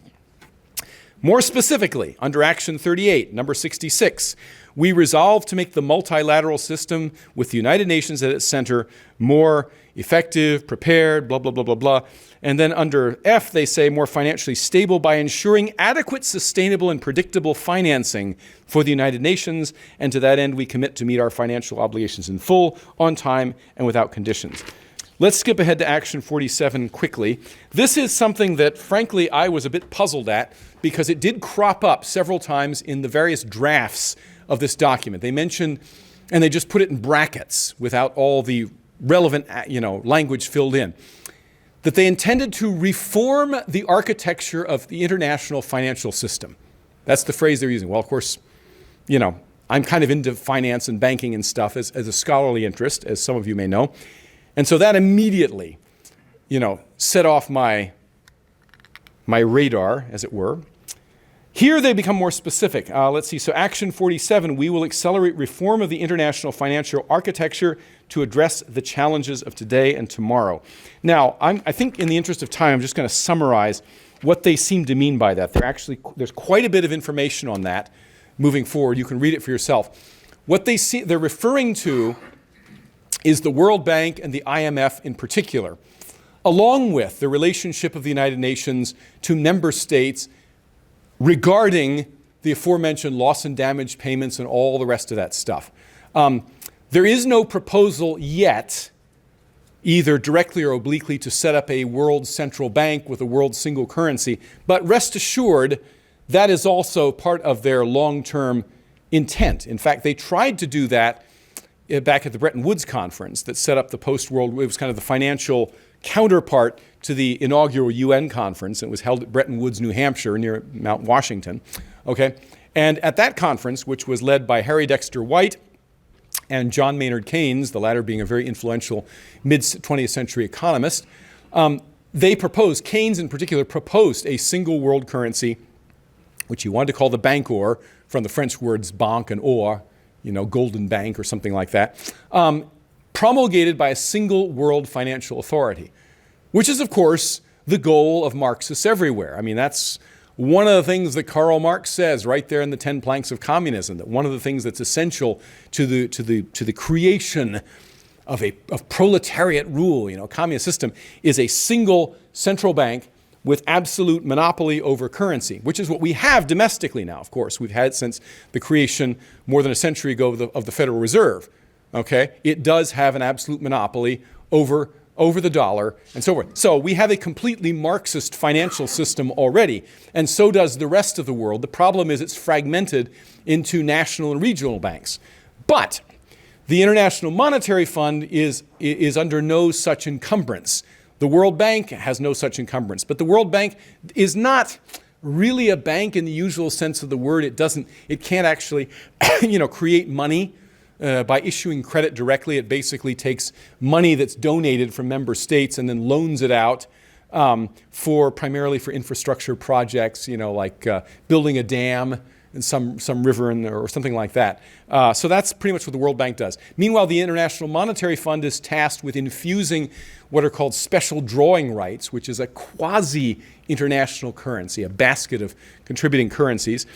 More specifically, under Action 38, number 66, we resolve to make the multilateral system with the United Nations at its center more effective, prepared, blah, blah, blah, blah, blah. And then under F, they say more financially stable by ensuring adequate, sustainable, and predictable financing for the United Nations. And to that end, we commit to meet our financial obligations in full, on time, and without conditions. Let's skip ahead to Action 47 quickly. This is something that, frankly, I was a bit puzzled at because it did crop up several times in the various drafts of this document. They mention, and they just put it in brackets without all the relevant, language filled in, that they intended to reform the architecture of the international financial system. That's the phrase they're using. Well, of course, I'm kind of into finance and banking and stuff as a scholarly interest, as some of you may know. And so that immediately, set off my radar, as it were. Here they become more specific. Let's see. So Action 47, we will accelerate reform of the international financial architecture to address the challenges of today and tomorrow. Now, I think in the interest of time, I'm just going to summarize what they seem to mean by that. There's quite a bit of information on that moving forward. You can read it for yourself. What they're referring to is the World Bank and the IMF in particular, along with the relationship of the United Nations to member states regarding the aforementioned loss and damage payments and all the rest of that stuff. There is no proposal yet, either directly or obliquely, to set up a world central bank with a world single currency. But rest assured, that is also part of their long-term intent. In fact, they tried to do that back at the Bretton Woods conference that set up the post-world, it was kind of the financial counterpart to the inaugural UN conference. It was held at Bretton Woods, New Hampshire, near Mount Washington. Okay? And at that conference, which was led by Harry Dexter White and John Maynard Keynes, the latter being a very influential mid-20th century economist, Keynes in particular, proposed a single world currency, which he wanted to call the Bancor, from the French words banque and or, golden bank or something like that, promulgated by a single world financial authority, which is, of course, the goal of Marxists everywhere. I mean, that's one of the things that Karl Marx says right there in the 10 Planks of Communism, that one of the things that's essential to the creation of proletariat rule, communist system, is a single central bank with absolute monopoly over currency, which is what we have domestically now, of course. We've had it since the creation more than a century ago of the Federal Reserve. Okay? It does have an absolute monopoly over the dollar and so forth. So we have a completely Marxist financial system already, and so does the rest of the world. The problem is it's fragmented into national and regional banks. But the International Monetary Fund is under no such encumbrance. The World Bank has no such encumbrance. But the World Bank is not really a bank in the usual sense of the word. It can't actually create money by issuing credit directly. It basically takes money that's donated from member states and then loans it out primarily for infrastructure projects, like building a dam in some river or something like that. So that's pretty much what the World Bank does. Meanwhile, the International Monetary Fund is tasked with infusing what are called special drawing rights, which is a quasi-international currency, a basket of contributing currencies.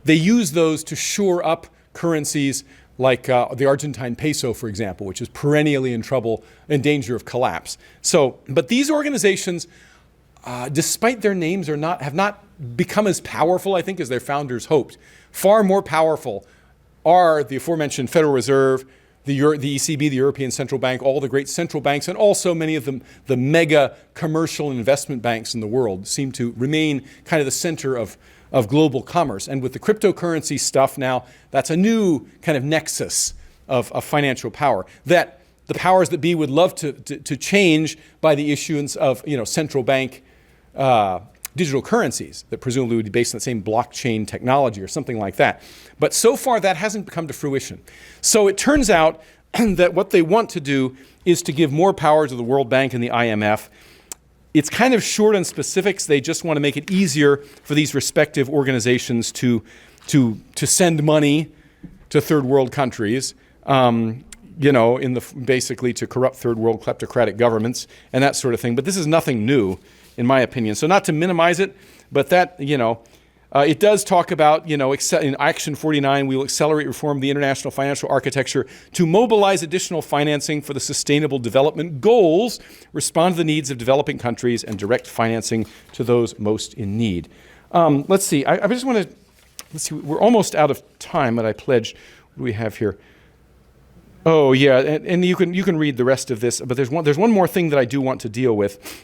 They use those to shore up currencies like the Argentine peso, for example, which is perennially in danger of collapse. But these organizations, despite their names, have not become as powerful, I think, as their founders hoped. Far more powerful are the aforementioned Federal Reserve, the ECB, the European Central Bank, all the great central banks, and also many of the mega commercial and investment banks in the world seem to remain kind of the center of global commerce. And with the cryptocurrency stuff now, that's a new kind of nexus of financial power that the powers that be would love to change by the issuance of central bank digital currencies that presumably would be based on the same blockchain technology or something like that. But so far that hasn't come to fruition. So it turns out that what they want to do is to give more power to the World Bank and the IMF. It's kind of short on specifics. They just want to make it easier for these respective organizations to send money to third world countries, basically to corrupt third world kleptocratic governments and that sort of thing. But this is nothing new, in my opinion. So not to minimize it, but that, it does talk about, in Action 49, we will accelerate reform of the international financial architecture to mobilize additional financing for the sustainable development goals, respond to the needs of developing countries, and direct financing to those most in need. Let's see. I just want to, we're almost out of time that I pledged. What do we have here? Oh, yeah, and you can read the rest of this, but there's one more thing that I do want to deal with.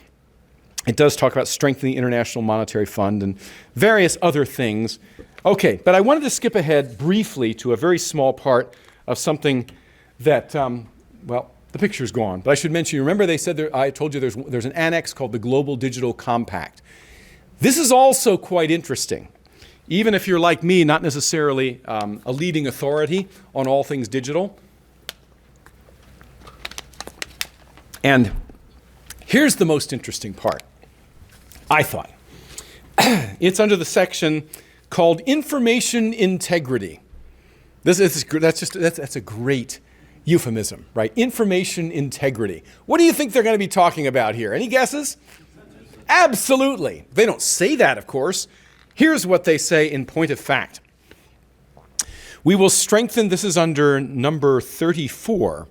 It does talk about strengthening the International Monetary Fund and various other things. Okay, but I wanted to skip ahead briefly to a very small part of something that, the picture's gone. But I should mention, remember they said, I told you there's an annex called the Global Digital Compact. This is also quite interesting. Even if you're like me, not necessarily a leading authority on all things digital. And here's the most interesting part, I thought. It's under the section called Information Integrity. That's a great euphemism, right? Information integrity. What do you think they're going to be talking about here? Any guesses? Absolutely. They don't say that, of course. Here's what they say in point of fact. We will strengthen, this is under number 34,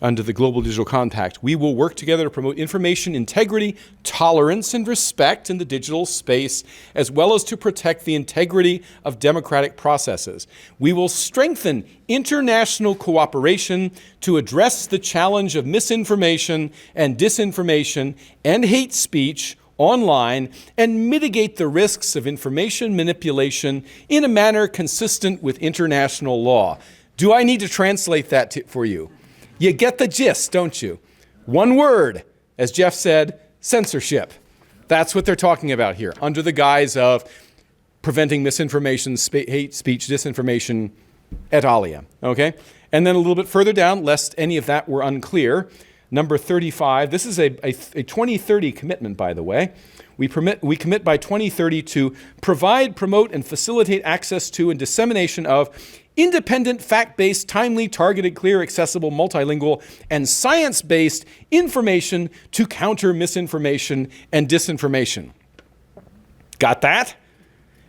under the Global Digital Compact. We will work together to promote information integrity, tolerance, and respect in the digital space, as well as to protect the integrity of democratic processes. We will strengthen international cooperation to address the challenge of misinformation and disinformation and hate speech online and mitigate the risks of information manipulation in a manner consistent with international law. Do I need to translate that for you? You get the gist, don't you? One word, as Jeff said, censorship. That's what they're talking about here, under the guise of preventing misinformation, hate speech, disinformation, et alia, okay? And then a little bit further down, lest any of that were unclear, number 35, this is a 2030 commitment, by the way. We commit by 2030 to provide, promote, and facilitate access to and dissemination of independent, fact-based, timely, targeted, clear, accessible, multilingual, and science-based information to counter misinformation and disinformation. Got that?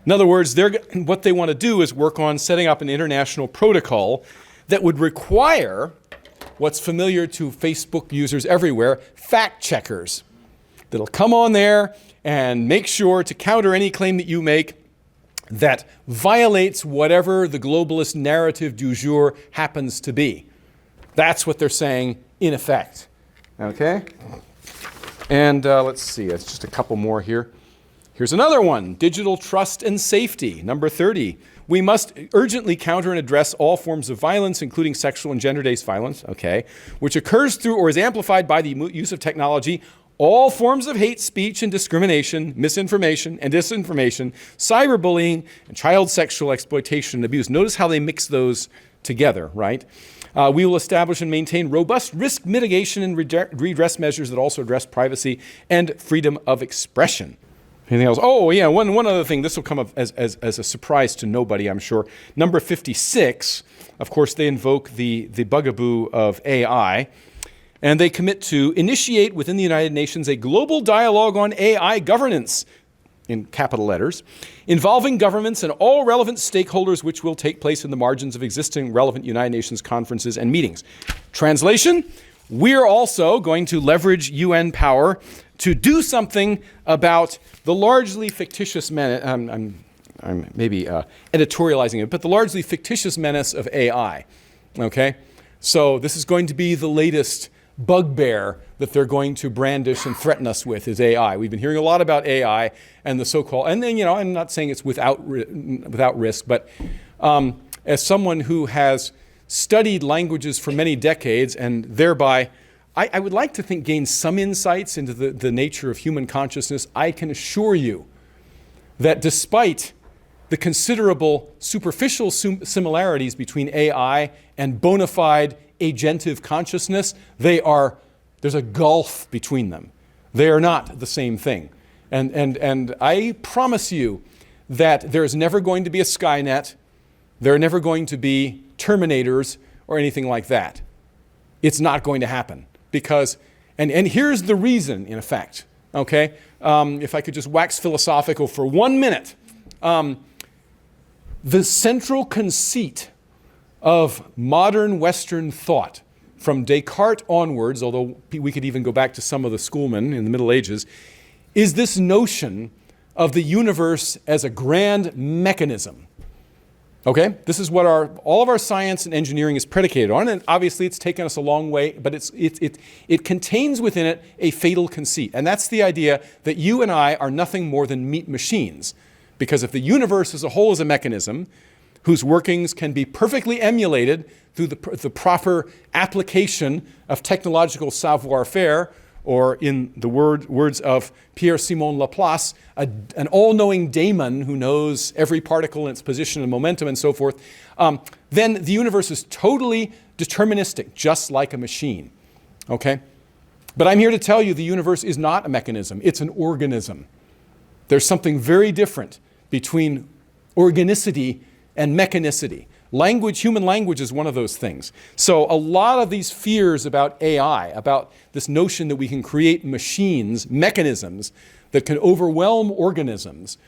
In other words, what they want to do is work on setting up an international protocol that would require what's familiar to Facebook users everywhere, fact checkers, that'll come on there and make sure to counter any claim that you make that violates whatever the globalist narrative du jour happens to be. That's what they're saying in effect. Okay? And let's see, it's just a couple more here. Here's another one, digital trust and safety, number 30. We must urgently counter and address all forms of violence, including sexual and gender-based violence, okay, which occurs through or is amplified by the use of technology. All forms of hate speech and discrimination, misinformation and disinformation, cyberbullying, and child sexual exploitation and abuse. Notice how they mix those together, right? We will establish and maintain robust risk mitigation and redress measures that also address privacy and freedom of expression. Anything else? Oh, yeah, one other thing. This will come up as a surprise to nobody, I'm sure. Number 56, of course, they invoke the bugaboo of AI. And they commit to initiate within the United Nations a global dialogue on AI governance, in capital letters, involving governments and all relevant stakeholders, which will take place in the margins of existing relevant United Nations conferences and meetings. Translation, we're also going to leverage UN power to do something about the largely fictitious menace, I'm maybe editorializing it, but the largely fictitious menace of AI, okay? So this is going to be the latest bugbear that they're going to brandish and threaten us with is AI. We've been hearing a lot about AI and the so-called, and then, I'm not saying it's without risk, but as someone who has studied languages for many decades and thereby, I would like to think gain some insights into the nature of human consciousness, I can assure you that despite the considerable superficial similarities between AI and bona fide agentive consciousness, there's a gulf between them. They are not the same thing. And I promise you that there's never going to be a Skynet, there are never going to be Terminators or anything like that. It's not going to happen because, and here's the reason in effect, okay? If I could just wax philosophical for 1 minute. The central conceit of modern Western thought, from Descartes onwards, although we could even go back to some of the schoolmen in the Middle Ages, is this notion of the universe as a grand mechanism. Okay? This is what all of our science and engineering is predicated on, and obviously it's taken us a long way, but it contains within it a fatal conceit, and that's the idea that you and I are nothing more than meat machines. Because if the universe as a whole is a mechanism whose workings can be perfectly emulated through the proper application of technological savoir-faire, or in the words of Pierre-Simon Laplace, an all-knowing daemon who knows every particle in its position and momentum and so forth, then the universe is totally deterministic, just like a machine. Okay? But I'm here to tell you the universe is not a mechanism, it's an organism. There's something very different between organicity and mechanicity. Language, human language is one of those things. So a lot of these fears about AI, about this notion that we can create machines, mechanisms that can overwhelm organisms,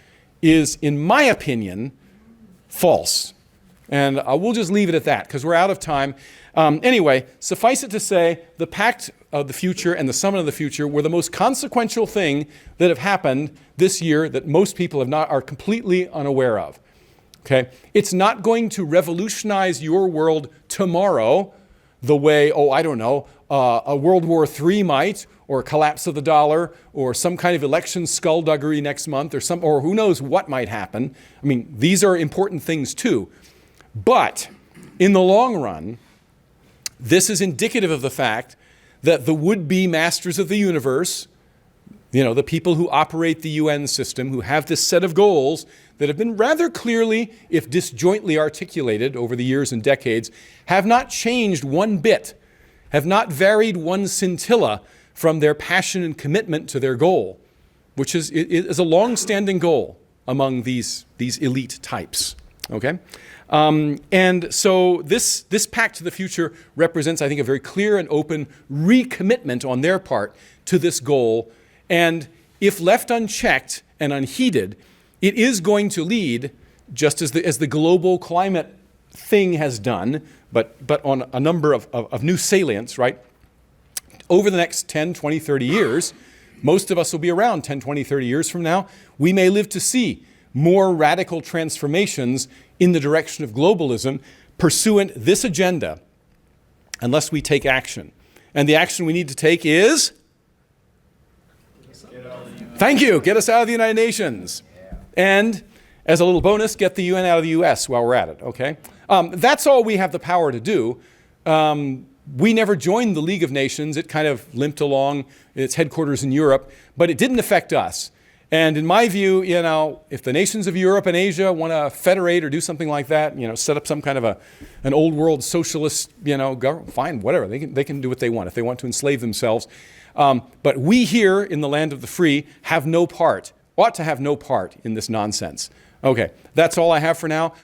is, in my opinion, false. And we'll just leave it at that because we're out of time. Anyway, suffice it to say, the Pact of the Future and the Summit of the Future were the most consequential thing that have happened this year that most people are completely unaware of. Okay? It's not going to revolutionize your world tomorrow the way, I don't know, a World War III might, or a collapse of the dollar, or some kind of election skullduggery next month, or who knows what might happen. I mean, these are important things too. But in the long run, this is indicative of the fact that the would-be masters of the universe, the people who operate the UN system, who have this set of goals that have been rather clearly, if disjointly articulated over the years and decades, have not changed one bit, have not varied one scintilla from their passion and commitment to their goal, which is a long-standing goal among these elite types. Okay? And so this Pact to the Future represents, I think, a very clear and open recommitment on their part to this goal. And if left unchecked and unheeded, it is going to lead, just as the global climate thing has done, but on a number of new salients, right? Over the next 10, 20, 30 years, most of us will be around 10, 20, 30 years from now. We may live to see more radical transformations in the direction of globalism pursuant this agenda, unless we take action. And the action we need to take is? Thank you. Get us out of the United Nations. And as a little bonus, get the UN out of the US while we're at it, okay? That's all we have the power to do. We never joined the League of Nations. It kind of limped along its headquarters in Europe, but it didn't affect us. And in my view, if the nations of Europe and Asia want to federate or do something like that, set up some kind of an old world socialist, government, fine, whatever. They can do what they want if they want to enslave themselves. But we here in the land of the free ought to have no part in this nonsense. Okay, that's all I have for now.